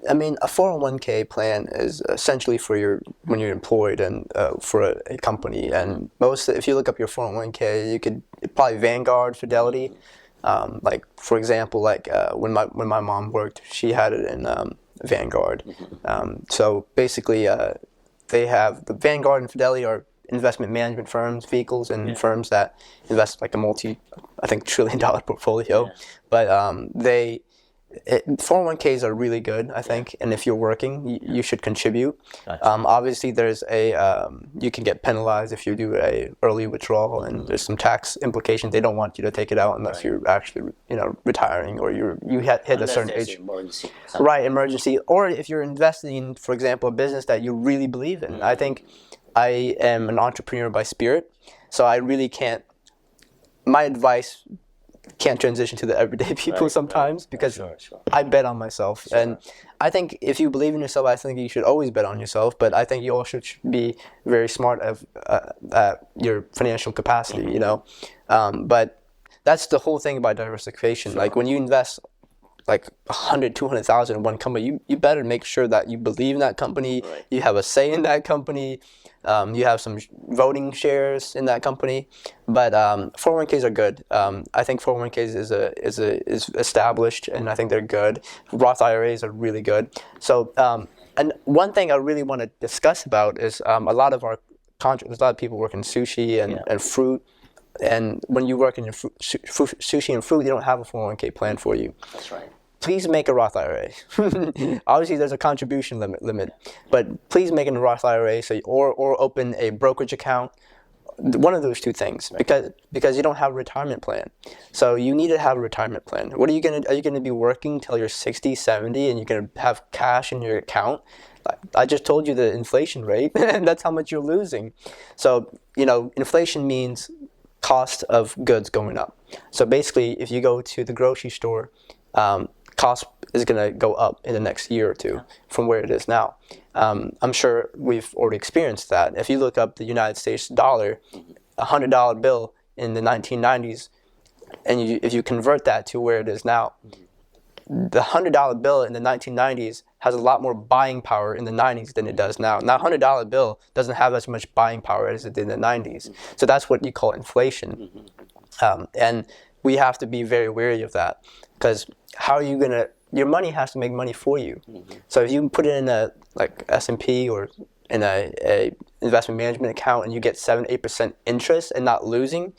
I mean, a 401k plan is essentially for when you're employed and for a company. And if you look up your 401k, you could probably Vanguard, Fidelity. Like for example, like when my mom worked, she had it in Vanguard. So basically, they have the Vanguard and Fidelity are investment management firms, vehicles, and firms that invest like I think, $1 trillion portfolio. Yeah. But 401ks are really good, I think, and if you're working, you should contribute. Gotcha. Obviously, you can get penalized if you do a early withdrawal, and there's some tax implications. They don't want you to take it out unless you're actually, retiring or you hit a Unless certain there's age. an emergency. Something. Right, emergency, or if you're investing in, for example, a business that you really believe in. I think I am an entrepreneur by spirit, so I really can't. My advice can't transition to the everyday people sometimes because Sure. I bet on myself. And I think if you believe in yourself, I think you should always bet on yourself. But I think you also should be very smart at your financial capacity, But that's the whole thing about diversification. Like when you invest like 100, 200,000 in one company, you better make sure that you believe in that company, you have a say in that company, you have some voting shares in that company. But 401ks are good. I think 401ks is established, and I think they're good. Roth IRAs are really good. So, and one thing I really want to discuss about is a lot of there's a lot of people work in sushi and fruit. And when you work in your sushi and fruit, you don't have a 401k plan for you. That's right. Please make a Roth IRA. Obviously, there's a contribution limit, but please make a Roth IRA or open a brokerage account. One of those two things, because you don't have a retirement plan. So you need to have a retirement plan. Are you gonna be working till you're 60, 70, and you're gonna have cash in your account? I just told you the inflation rate, and that's how much you're losing. So inflation means cost of goods going up. So basically, if you go to the grocery store, cost is going to go up in the next year or two from where it is now. I'm sure we've already experienced that. If you look up the United States dollar, a $100 bill in the 1990s, and if you convert that to where it is now, the $100 bill in the 1990s has a lot more buying power in the 90s than it does now. Now, $100 bill doesn't have as much buying power as it did in the 90s. So that's what you call inflation. And we have to be very wary of that, because how are you gonna? Your money has to make money for you. So if you put it in a like S&P or in a investment management account and you get 7-8% interest and not losing,